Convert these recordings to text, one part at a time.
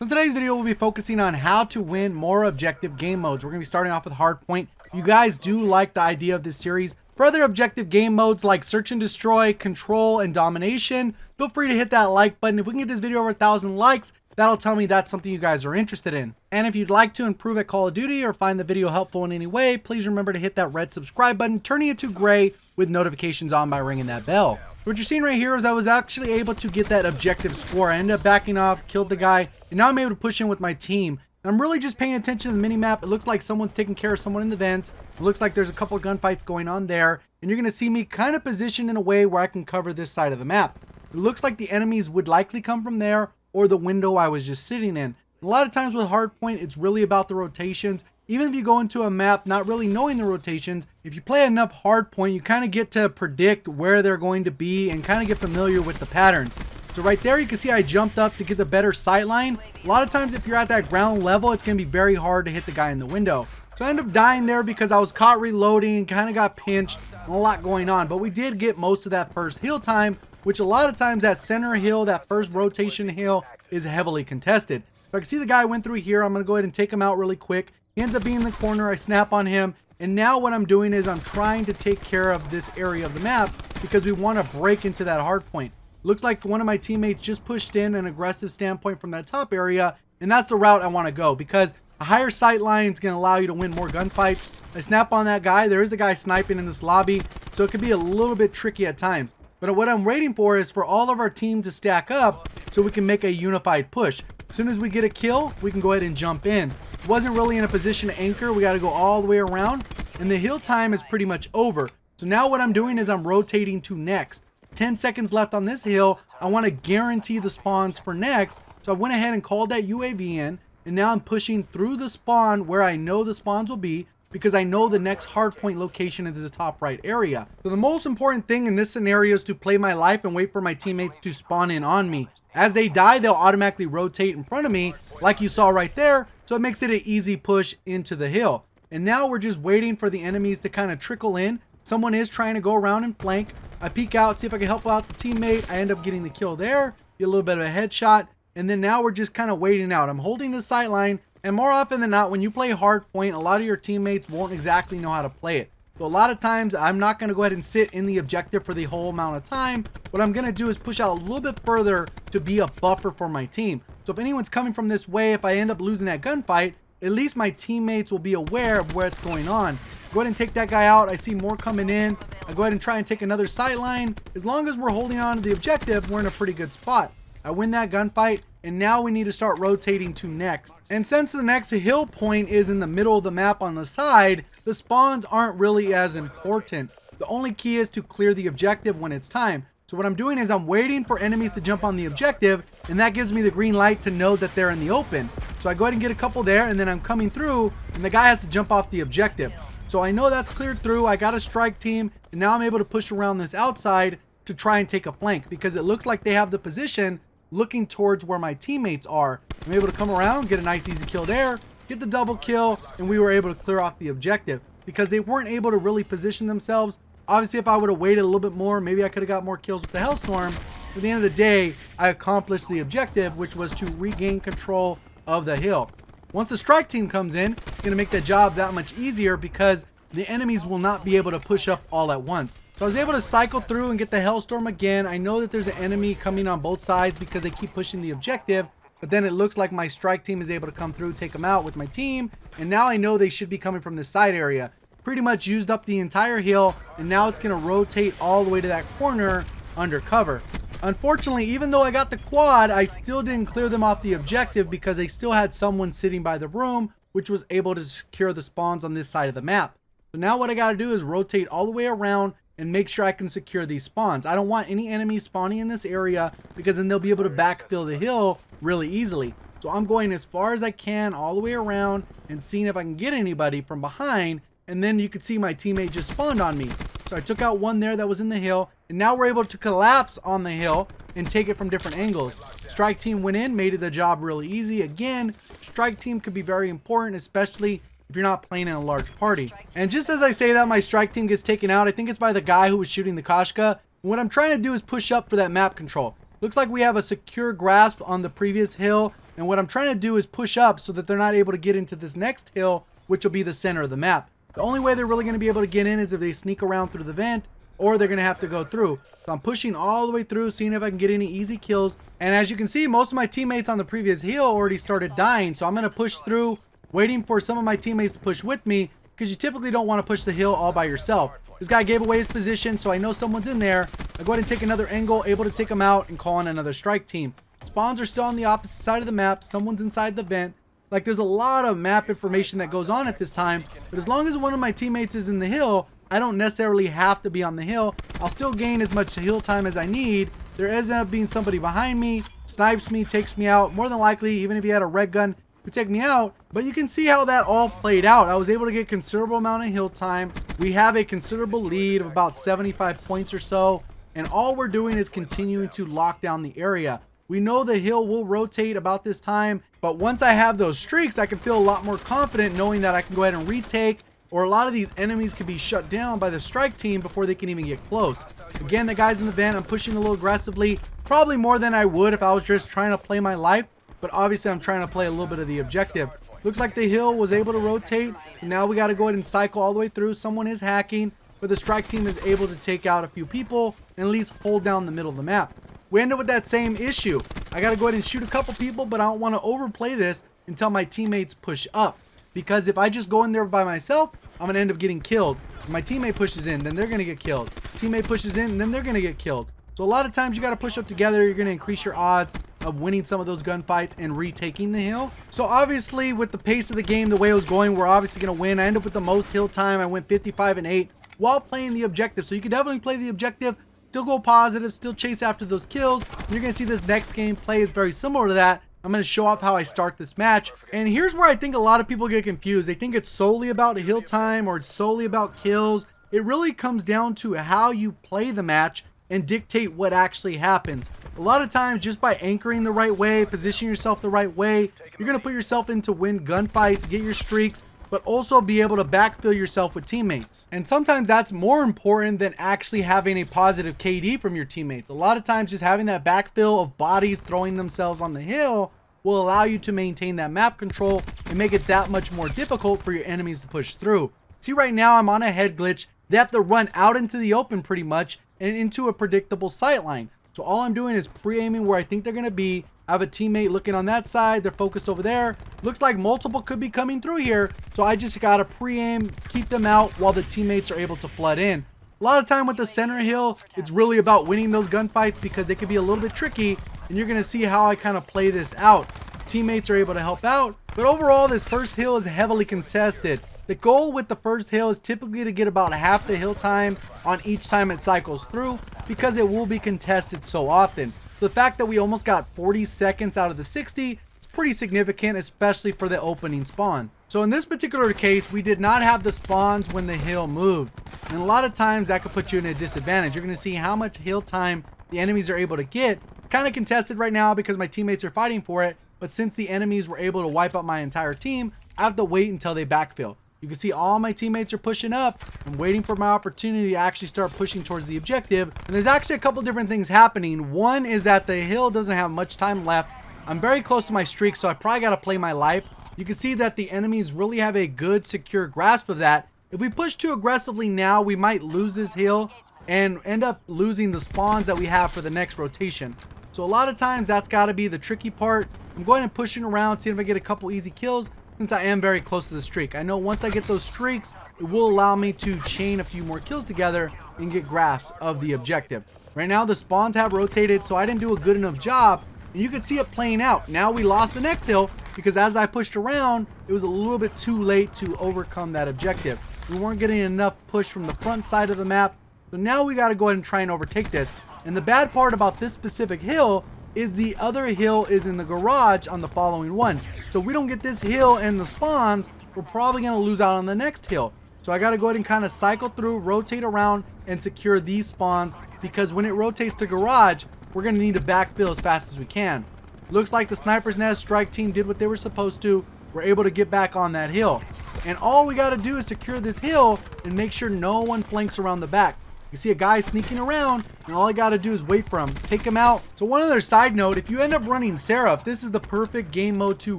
So in today's video, we'll be focusing on how to win more objective game modes. We're going to be starting off with Hardpoint. If you guys do like the idea of this series, for other objective game modes like Search and Destroy, Control, and Domination, feel free to hit that like button. If we can get this video over 1,000 likes, that'll tell me that's something you guys are interested in. And if you'd like to improve at Call of Duty or find the video helpful in any way, please remember to hit that red subscribe button, turning it to gray with notifications on by ringing that bell. What you're seeing right here is I was actually able to get that objective score. I ended up backing off, killed the guy, and now I'm able to push in with my team. And I'm really just paying attention to the mini-map. It looks like someone's taking care of someone in the vents. It looks like there's a couple of gunfights going on there. And you're going to see me kind of positioned in a way where I can cover this side of the map. It looks like the enemies would likely come from there or the window I was just sitting in. A lot of times with Hardpoint, it's really about the rotations. Even if you go into a map not really knowing the rotations, if you play enough Hardpoint, you kind of get to predict where they're going to be and kind of get familiar with the patterns. So right there, you can see I jumped up to get the better sight line. A lot of times if you're at that ground level, it's going to be very hard to hit the guy in the window. So I ended up dying there because I was caught reloading, kind of got pinched, and a lot going on. But we did get most of that first hill time, which a lot of times that center hill, that first rotation hill, is heavily contested. So I can see the guy went through here. I'm going to go ahead and take him out really quick. He ends up being in the corner. I snap on him. And now what I'm doing is I'm trying to take care of this area of the map because we want to break into that hard point. Looks like one of my teammates just pushed in an aggressive standpoint from that top area. And that's the route I want to go because a higher sight line is going to allow you to win more gunfights. I snap on that guy. There is a guy sniping in this lobby. So it could be a little bit tricky at times. But what I'm waiting for is for all of our team to stack up so we can make a unified push. As soon as we get a kill, we can go ahead and jump in. Wasn't really in a position to anchor. We got to go all the way around. And the hill time is pretty much over. So now what I'm doing is I'm rotating to next. 10 seconds left on this hill. I want to guarantee the spawns for next. So I went ahead and called that UAV in. And now I'm pushing through the spawn where I know the spawns will be, because I know the next hardpoint location is the top right area. So the most important thing in this scenario is to play my life and wait for my teammates to spawn in on me. As they die, they'll automatically rotate in front of me like you saw right there. So it makes it an easy push into the hill. And now we're just waiting for the enemies to kind of trickle in. Someone is trying to go around and flank. I peek out, see if I can help out the teammate. I end up getting the kill there. Get a little bit of a headshot. And then now we're just kind of waiting out. I'm holding the sight line. And more often than not, when you play Hardpoint, a lot of your teammates won't exactly know how to play it. So a lot of times, I'm not going to go ahead and sit in the objective for the whole amount of time. What I'm going to do is push out a little bit further to be a buffer for my team. So if anyone's coming from this way, if I end up losing that gunfight, at least my teammates will be aware of what's going on. Go ahead and take that guy out. I see more coming in. I go ahead and try and take another sight line. As long as we're holding on to the objective, we're in a pretty good spot. I win that gunfight. And now we need to start rotating to next. And since the next hill point is in the middle of the map on the side, the spawns aren't really as important. The only key is to clear the objective when it's time. So what I'm doing is I'm waiting for enemies to jump on the objective, and that gives me the green light to know that they're in the open. So I go ahead and get a couple there, and then I'm coming through, and the guy has to jump off the objective. So I know that's cleared through. I got a strike team, and now I'm able to push around this outside to try and take a flank because it looks like they have the position looking towards where my teammates are. I'm able to come around, get a nice easy kill there, get the double kill, and we were able to clear off the objective because they weren't able to really position themselves. Obviously, if I would have waited a little bit more, maybe I could have got more kills with the Hellstorm. At the end of the day, I accomplished the objective, which was to regain control of the hill. Once the strike team comes in, it's going to make the job that much easier because the enemies will not be able to push up all at once. So I was able to cycle through and get the Hellstorm again. I know that there's an enemy coming on both sides because they keep pushing the objective. But then it looks like my strike team is able to come through, take them out with my team. And now I know they should be coming from this side area. Pretty much used up the entire hill. And now it's going to rotate all the way to that corner under cover. Unfortunately, even though I got the quad, I still didn't clear them off the objective because they still had someone sitting by the room, which was able to secure the spawns on this side of the map. So now what I got to do is rotate all the way around and make sure I can secure these spawns. I don't want any enemies spawning in this area because then they'll be able to backfill the hill really easily. So I'm going as far as I can all the way around and seeing if I can get anybody from behind. And then you can see my teammate just spawned on me. So I took out one there that was in the hill. And now we're able to collapse on the hill and take it from different angles. Strike team went in, made it the job really easy. Again, strike team could be very important, especially if you're not playing in a large party. And just as I say that, my strike team gets taken out. I think it's by the guy who was shooting the Koshka. And what I'm trying to do is push up for that map control. Looks like we have a secure grasp on the previous hill. And what I'm trying to do is push up so that they're not able to get into this next hill, which will be the center of the map. The only way they're really going to be able to get in is if they sneak around through the vent, or they're going to have to go through. So I'm pushing all the way through, seeing if I can get any easy kills. And as you can see, most of my teammates on the previous hill already started dying. So I'm going to push through, waiting for some of my teammates to push with me, because you typically don't want to push the hill all by yourself. This guy gave away his position, so I know someone's in there. I go ahead and take another angle, able to take him out and call in another strike team. Spawns are still on the opposite side of the map. Someone's inside the vent. Like, there's a lot of map information that goes on at this time, but as long as one of my teammates is in the hill, I don't necessarily have to be on the hill. I'll still gain as much hill time as I need. There ends up being somebody behind me, snipes me, takes me out. More than likely, even if he had a red gun, would take me out. But you can see how that all played out. I was able to get considerable amount of hill time. We have a considerable lead of about 75 points or so, and all we're doing is continuing to lock down the area. We know the hill will rotate about this time, but once I have those streaks, I can feel a lot more confident knowing that I can go ahead and retake, or a lot of these enemies can be shut down by the strike team before they can even get close. Again, the guys in the vent, I'm pushing a little aggressively, probably more than I would if I was just trying to play my life, but obviously I'm trying to play a little bit of the objective. Looks like the hill was able to rotate, so now we got to go ahead and cycle all the way through. Someone is hacking, but the strike team is able to take out a few people and at least hold down the middle of the map. We end up with that same issue. I got to go ahead and shoot a couple people, but I don't want to overplay this until my teammates push up. Because if I just go in there by myself, I'm going to end up getting killed. If my teammate pushes in, then they're going to get killed. Teammate pushes in, and then they're going to get killed. So a lot of times you got to push up together. You're going to increase your odds of winning some of those gunfights and retaking the hill. So obviously with the pace of the game, the way it was going, we're obviously going to win. I ended up with the most hill time. I went 55-8 while playing the objective. So you can definitely play the objective, still go positive, still chase after those kills. And you're going to see this next gameplay is very similar to that. I'm going to show off how I start this match. And here's where I think a lot of people get confused. They think it's solely about hill time or it's solely about kills. It really comes down to how you play the match and dictate what actually happens. A lot of times, just by anchoring the right way, positioning yourself the right way, you're going to put yourself in to win gunfights, get your streaks, but also be able to backfill yourself with teammates. And sometimes that's more important than actually having a positive KD from your teammates. A lot of times just having that backfill of bodies throwing themselves on the hill will allow you to maintain that map control and make it that much more difficult for your enemies to push through. See, right now I'm on a head glitch. They have to run out into the open pretty much and into a predictable sight line. So all I'm doing is pre-aiming where I think they're going to be. I have a teammate looking on that side. They're focused over there. Looks like multiple could be coming through here. So I just got to pre-aim, keep them out while the teammates are able to flood in. A lot of time with the center hill, it's really about winning those gunfights because they can be a little bit tricky. And you're going to see how I kind of play this out. Teammates are able to help out. But overall, this first hill is heavily contested. The goal with the first hill is typically to get about half the hill time on each time it cycles through because it will be contested so often. The fact that we almost got 40 seconds out of the 60 is pretty significant, especially for the opening spawn. So in this particular case, we did not have the spawns when the hill moved. And a lot of times that could put you in a disadvantage. You're going to see how much hill time the enemies are able to get. Kind of contested right now because my teammates are fighting for it. But since the enemies were able to wipe out my entire team, I have to wait until they backfill. You can see all my teammates are pushing up. I'm waiting for my opportunity to actually start pushing towards the objective. And there's actually a couple different things happening. One is that the hill doesn't have much time left. I'm very close to my streak, so I probably got to play my life. You can see that the enemies really have a good, secure grasp of that. If we push too aggressively now, we might lose this hill and end up losing the spawns that we have for the next rotation. So a lot of times that's got to be the tricky part. I'm going and pushing around, seeing if I get a couple easy kills. Since I am very close to the streak, I know once I get those streaks, it will allow me to chain a few more kills together and get grasp of the objective. Right now, the spawns have rotated, so I didn't do a good enough job, and you can see it playing out. Now we lost the next hill because as I pushed around, it was a little bit too late to overcome that objective. We weren't getting enough push from the front side of the map, so now we got to go ahead and try and overtake this. And the bad part about this specific hill is the other hill is in the garage on the following one. So if we don't get this hill and the spawns, we're probably going to lose out on the next hill. So I got to go ahead and kind of cycle through, rotate around, and secure these spawns because when it rotates to garage, we're going to need to backfill as fast as we can. Looks like the Sniper's Nest strike team did what they were supposed to. We're able to get back on that hill. And all we got to do is secure this hill and make sure no one flanks around the back. You see a guy sneaking around, and all I gotta do is wait for him, take him out. So one other side note, if you end up running Seraph, this is the perfect game mode to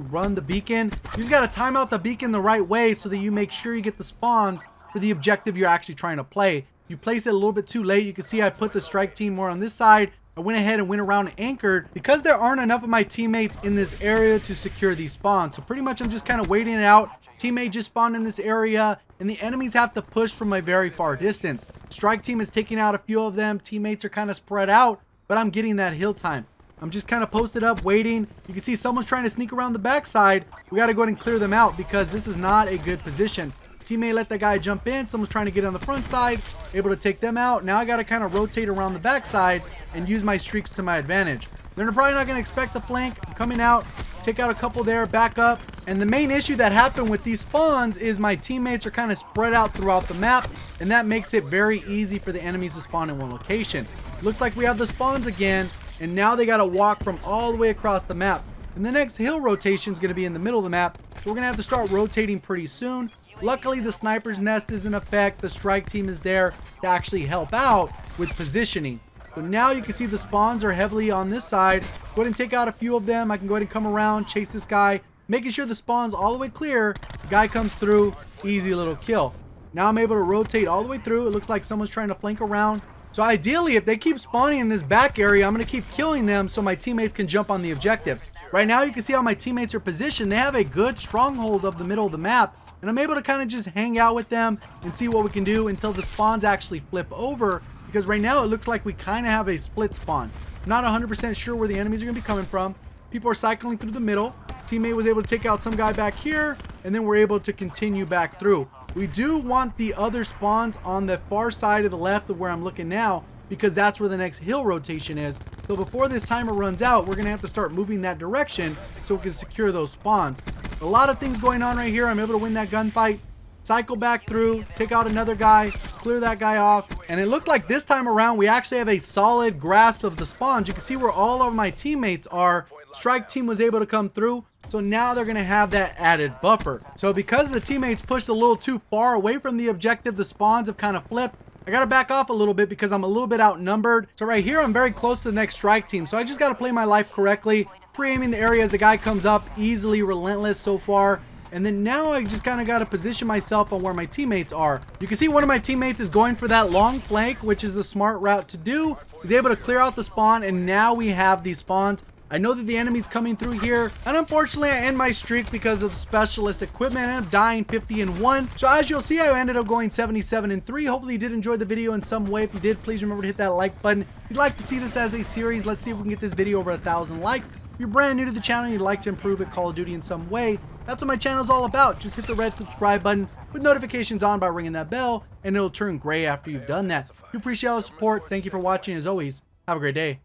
run the beacon. You just gotta time out the beacon the right way so that you make sure you get the spawns for the objective you're actually trying to play. You place it a little bit too late. You can see I put the strike team more on this side. I went ahead and went around and anchored because there aren't enough of my teammates in this area to secure these spawns. So pretty much I'm just kind of waiting it out. Teammate just spawned in this area, and the enemies have to push from a very far distance. Strike team is taking out a few of them. Teammates are kind of spread out, but I'm getting that hill time. I'm just kind of posted up waiting. You can see someone's trying to sneak around the backside. We got to go ahead and clear them out because this is not a good position. Teammate let that guy jump in. Someone's trying to get on the front side, able to take them out. Now I got to kind of rotate around the backside and use my streaks to my advantage. They're probably not going to expect the flank. I'm coming out, take out a couple there, back up. And the main issue that happened with these spawns is my teammates are kind of spread out throughout the map, and that makes it very easy for the enemies to spawn in one location. Looks like we have the spawns again, and now they got to walk from all the way across the map. And the next hill rotation is going to be in the middle of the map, so we're going to have to start rotating pretty soon. Luckily, the sniper's nest is in effect. The strike team is there to actually help out with positioning. So now you can see the spawns are heavily on this side. Go ahead and take out a few of them. I can go ahead and come around, chase this guy, making sure the spawn's all the way clear. The guy comes through, easy little kill. Now I'm able to rotate all the way through. It looks like someone's trying to flank around. So ideally, if they keep spawning in this back area, I'm going to keep killing them so my teammates can jump on the objective. Right now, you can see how my teammates are positioned. They have a good stronghold of the middle of the map, and I'm able to kind of just hang out with them and see what we can do until the spawns actually flip over, because right now it looks like we kind of have a split spawn. I'm not 100% sure where the enemies are going to be coming from. People are cycling through the middle. Teammate was able to take out some guy back here, and then we're able to continue back through. We do want the other spawns on the far side of the left of where I'm looking now, because that's where the next hill rotation is. So before this timer runs out, we're going to have to start moving that direction so we can secure those spawns. A lot of things going on right here. I'm able to win that gunfight, cycle back through, take out another guy, clear that guy off, and it looks like this time around we actually have a solid grasp of the spawns. You can see where all of my teammates are. Strike team was able to come through, so now they're going to have that added buffer. So because the teammates pushed a little too far away from the objective, the spawns have kind of flipped. I got to back off a little bit because I'm a little bit outnumbered. So right here, I'm very close to the next strike team. So I just got to play my life correctly, pre-aiming the area as the guy comes up, easily relentless so far. And then now I just kind of got to position myself on where my teammates are. You can see one of my teammates is going for that long flank, which is the smart route to do. He's able to clear out the spawn, and now we have these spawns. I know that the enemy's coming through here, and unfortunately I end my streak because of specialist equipment. I ended up dying 50-1. So as you'll see, I ended up going 77-3. Hopefully you did enjoy the video in some way. If you did, please remember to hit that like button. If you'd like to see this as a series, let's see if we can get this video over 1,000 likes. If you're brand new to the channel and you'd like to improve at Call of Duty in some way, that's what my channel is all about. Just hit the red subscribe button with notifications on by ringing that bell, and it'll turn gray after you've done that. We appreciate all the support. Thank you for watching. As always, have a great day.